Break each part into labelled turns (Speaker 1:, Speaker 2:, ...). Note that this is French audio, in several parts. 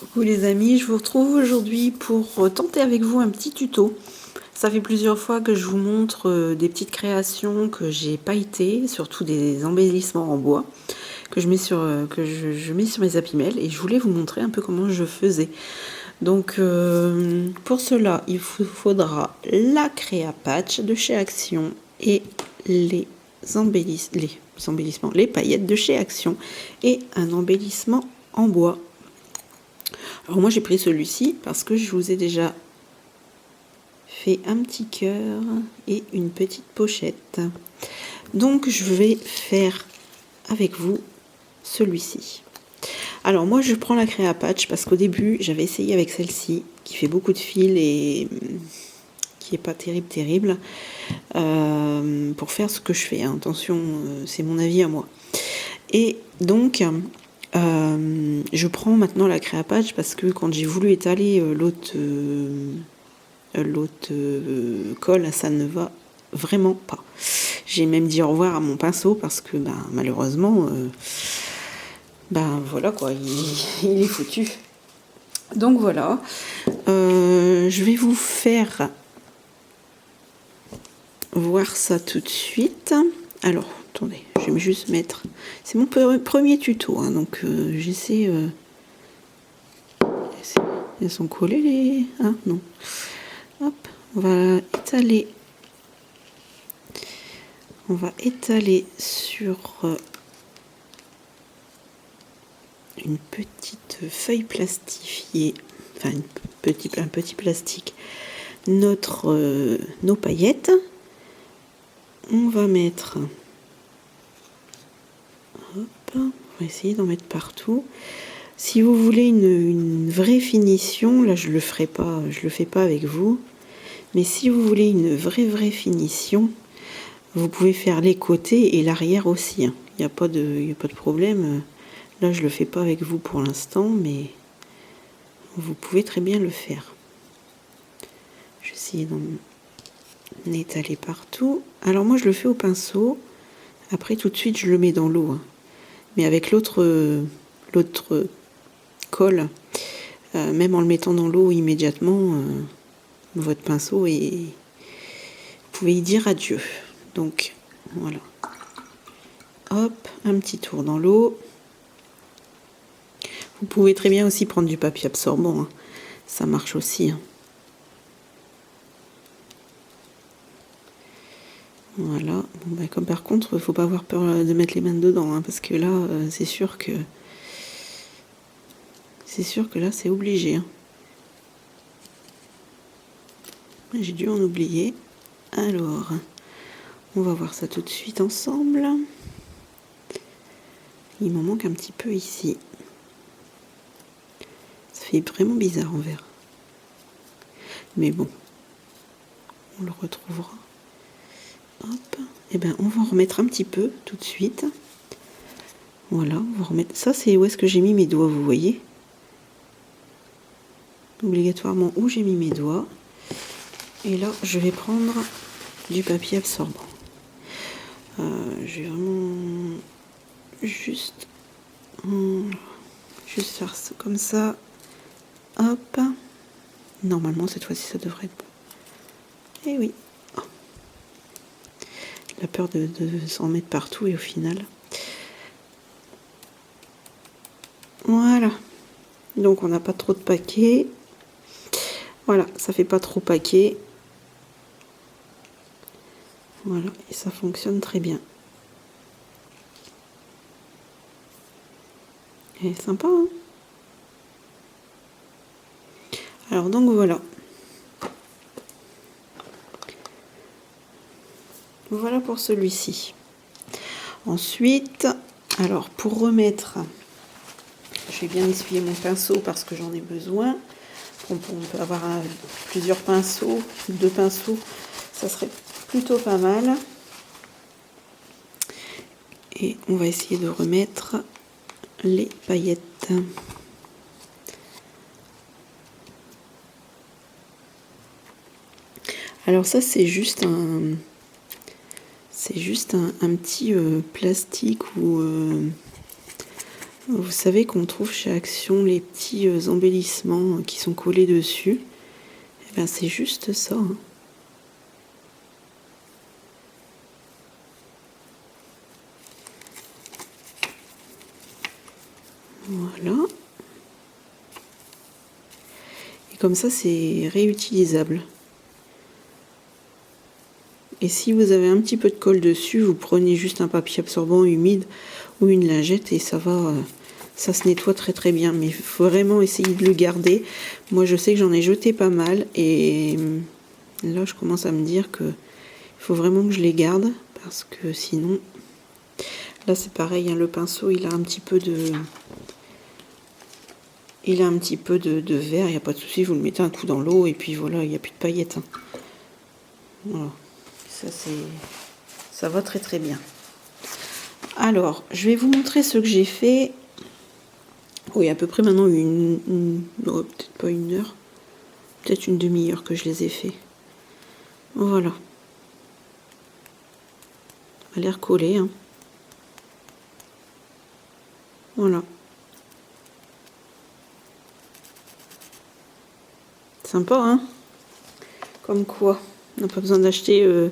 Speaker 1: Coucou les amis, je vous retrouve aujourd'hui pour tenter avec vous un petit tuto. Ça fait plusieurs fois que je vous montre des petites créations que j'ai pailletées, surtout des embellissements en bois que je mets sur, je mets sur mes Happy Mail, et je voulais vous montrer un peu comment je faisais. Donc pour cela, il vous faudra la créa patch de chez Action et les embellissements, les paillettes de chez Action et un embellissement en bois. Alors moi j'ai pris celui-ci parce que je vous ai déjà fait un petit cœur et une petite pochette. Donc je vais faire avec vous celui-ci. Alors moi je prends la créa patch parce qu'au début j'avais essayé avec celle-ci qui fait beaucoup de fils et qui est pas terrible pour faire ce que je fais. Attention, c'est mon avis à moi. Et donc je prends maintenant la créa patch parce que quand j'ai voulu étaler l'autre colle, ça ne va vraiment pas. J'ai même dit au revoir à mon pinceau parce que malheureusement voilà quoi, il est foutu. Donc voilà, je vais vous faire voir ça tout de suite. Alors attendez, je vais juste mettre, c'est mon premier tuto hein, donc j'essaie. Elles sont collées les... Ah non. Hop, on va étaler. On va étaler sur une petite feuille plastifiée, enfin un petit plastique, nos paillettes. On va mettre... Hop, on va essayer d'en mettre partout. Si vous voulez une vraie finition, là je le ferai pas, je le fais pas avec vous. Mais si vous voulez une vraie finition, vous pouvez faire les côtés et l'arrière aussi. Il n'y a pas de problème. Là je le fais pas avec vous pour l'instant, mais vous pouvez très bien le faire. Je vais essayer d'en étaler partout. Alors moi je le fais au pinceau. Après tout de suite je le mets dans l'eau. Hein. Mais avec l'autre colle, même en le mettant dans l'eau immédiatement, votre pinceau et vous pouvez y dire adieu. Donc voilà. Hop, un petit tour dans l'eau. Vous pouvez très bien aussi prendre du papier absorbant. Hein. Ça marche aussi. Hein. Voilà. Bon, comme par contre, il ne faut pas avoir peur de mettre les mains dedans, hein, parce que là, c'est sûr que là, c'est obligé. Hein. J'ai dû en oublier. Alors, on va voir ça tout de suite ensemble. Il m'en manque un petit peu ici. Ça fait vraiment bizarre en vert. Mais bon, on le retrouvera. Hop. Et ben, on va en remettre un petit peu tout de suite. Voilà, on va remettre. Ça, c'est où est-ce que j'ai mis mes doigts, vous voyez. Obligatoirement où j'ai mis mes doigts. Et là, je vais prendre du papier absorbant. Je vais vraiment juste faire ça comme ça. Hop. Normalement, cette fois-ci, ça devrait être bon. Et oui. Oh. La peur de s'en mettre partout et au final. Voilà. Donc, on n'a pas trop de paquets. Voilà, ça fait pas trop paquet. Voilà, et ça fonctionne très bien. Et sympa, hein? Alors donc voilà. Voilà pour celui-ci. Ensuite, alors pour remettre, je vais bien essuyer mon pinceau parce que j'en ai besoin. On peut avoir plusieurs pinceaux, 2 pinceaux, ça serait plutôt pas mal. Et on va essayer de remettre les paillettes. Alors ça c'est juste un petit plastique ou Vous savez qu'on trouve chez Action les petits embellissements qui sont collés dessus. Et bien c'est juste ça. Hein. Voilà. Et comme ça c'est réutilisable. Et si vous avez un petit peu de colle dessus, vous prenez juste un papier absorbant humide ou une lingette et ça va, ça se nettoie très très bien. Mais il faut vraiment essayer de le garder. Moi je sais que j'en ai jeté pas mal et là je commence à me dire que il faut vraiment que je les garde parce que sinon, là c'est pareil, hein, le pinceau il a un petit peu de... Il a un petit peu de verre, il n'y a pas de souci, vous le mettez un coup dans l'eau et puis voilà, il n'y a plus de paillettes. Hein. Voilà. Ça va très très bien. Alors, je vais vous montrer ce que j'ai fait. Oui, à peu près maintenant peut-être pas une heure, peut-être une demi-heure que je les ai fait. Voilà. Ça a l'air collé. Hein. Voilà. Sympa, hein? Comme quoi, on n'a pas besoin d'acheter... de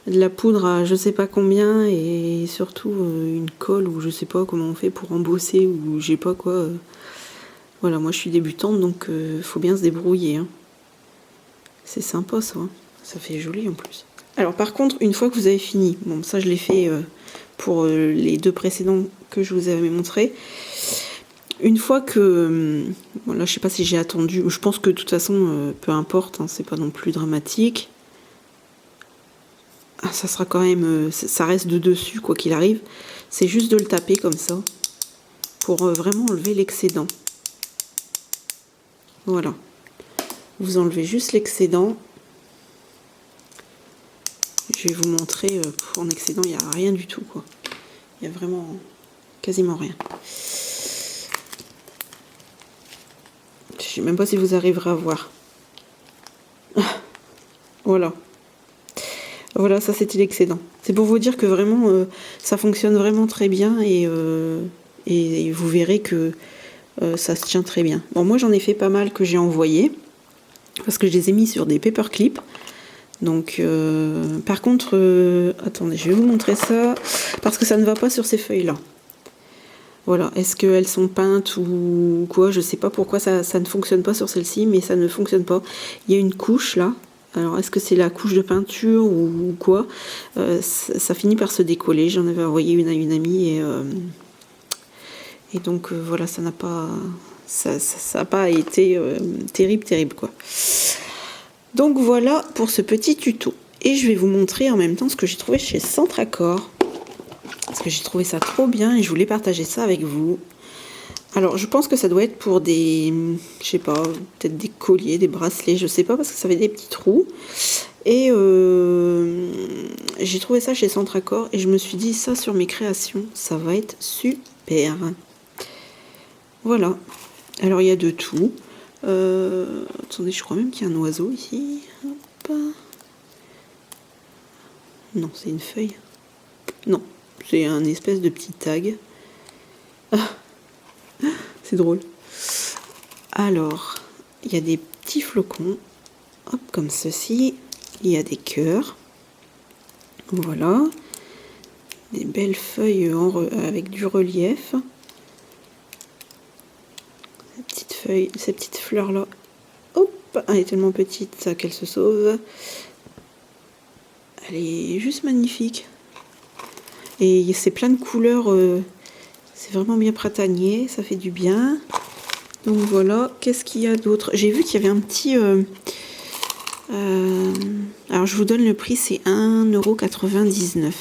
Speaker 1: la poudre à je sais pas combien et surtout une colle ou je sais pas comment on fait pour embosser ou je sais pas quoi. Voilà, moi je suis débutante donc faut bien se débrouiller. Hein. C'est sympa ça, hein. Ça fait joli en plus. Alors par contre, une fois que vous avez fini, bon ça je l'ai fait pour les deux précédents que je vous avais montré. Une fois que, bon là je sais pas si j'ai attendu, je pense que de toute façon peu importe, hein, c'est pas non plus dramatique. Ah, ça sera quand même, ça reste de dessus quoi qu'il arrive. C'est juste de le taper comme ça pour vraiment enlever l'excédent. Voilà. Vous enlevez juste l'excédent. Je vais vous montrer, en excédent il n'y a rien du tout quoi. Il y a vraiment quasiment rien. Je sais même pas si vous arriverez à voir. Voilà. Voilà, ça c'était l'excédent. C'est pour vous dire que vraiment, ça fonctionne vraiment très bien et vous verrez que ça se tient très bien. Bon, moi j'en ai fait pas mal que j'ai envoyé parce que je les ai mis sur des paperclips. Donc, par contre, attendez, je vais vous montrer ça parce que ça ne va pas sur ces feuilles-là. Voilà, est-ce qu'elles sont peintes ou quoi? Je sais pas pourquoi ça ne fonctionne pas sur celle-ci, mais ça ne fonctionne pas. Il y a une couche là. Alors, est-ce que c'est la couche de peinture ou quoi? Ça finit par se décoller. J'en avais envoyé une à une amie et donc voilà, ça n'a pas, ça a pas été terrible quoi. Donc voilà pour ce petit tuto. Et je vais vous montrer en même temps ce que j'ai trouvé chez Centracor. Parce que j'ai trouvé ça trop bien et je voulais partager ça avec vous. Alors, je pense que ça doit être pour des, je sais pas, peut-être des colliers, des bracelets, je sais pas, parce que ça avait des petits trous. Et j'ai trouvé ça chez Centracor et je me suis dit, ça sur mes créations, ça va être super. Voilà. Alors, il y a de tout. Attendez, je crois même qu'il y a un oiseau ici. Hop. Non, c'est une feuille. Non, c'est un espèce de petit tag. Ah. C'est drôle. Alors, il y a des petits flocons, hop, comme ceci. Il y a des cœurs. Voilà. Des belles feuilles avec du relief. Ces petites fleurs-là, hop, elle est tellement petite qu'elle se sauve. Elle est juste magnifique. Et c'est plein de couleurs... c'est vraiment bien printanier, ça fait du bien. Donc voilà, qu'est-ce qu'il y a d'autre? J'ai vu qu'il y avait un petit... alors je vous donne le prix, c'est 1,99 €.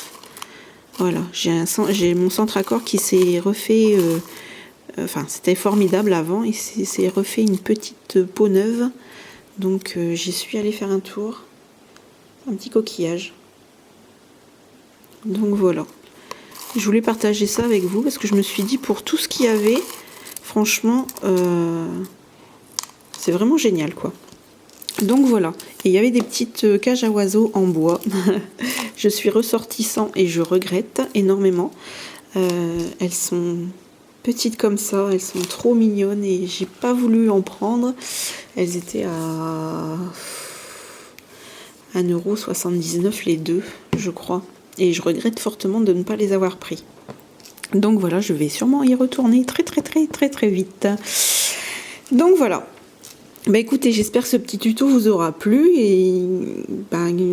Speaker 1: Voilà, j'ai mon Centracor qui s'est refait... enfin, c'était formidable avant, il s'est refait une petite peau neuve. Donc j'y suis allée faire un tour. Un petit coquillage. Donc voilà. Je voulais partager ça avec vous parce que je me suis dit pour tout ce qu'il y avait, franchement, c'est vraiment génial quoi. Donc voilà. Et il y avait des petites cages à oiseaux en bois. Je suis ressortie sans et je regrette énormément. Elles sont petites comme ça, elles sont trop mignonnes et j'ai pas voulu en prendre. Elles étaient à 1,79 € les deux, je crois. Et je regrette fortement de ne pas les avoir pris. Donc voilà, je vais sûrement y retourner très vite. Donc voilà. Bah écoutez, j'espère que ce petit tuto vous aura plu et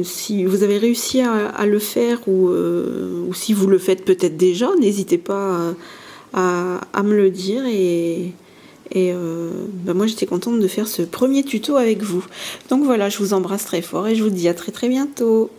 Speaker 1: si vous avez réussi à le faire ou si vous le faites peut-être déjà, n'hésitez pas à me le dire moi j'étais contente de faire ce premier tuto avec vous. Donc voilà, je vous embrasse très fort et je vous dis à très bientôt.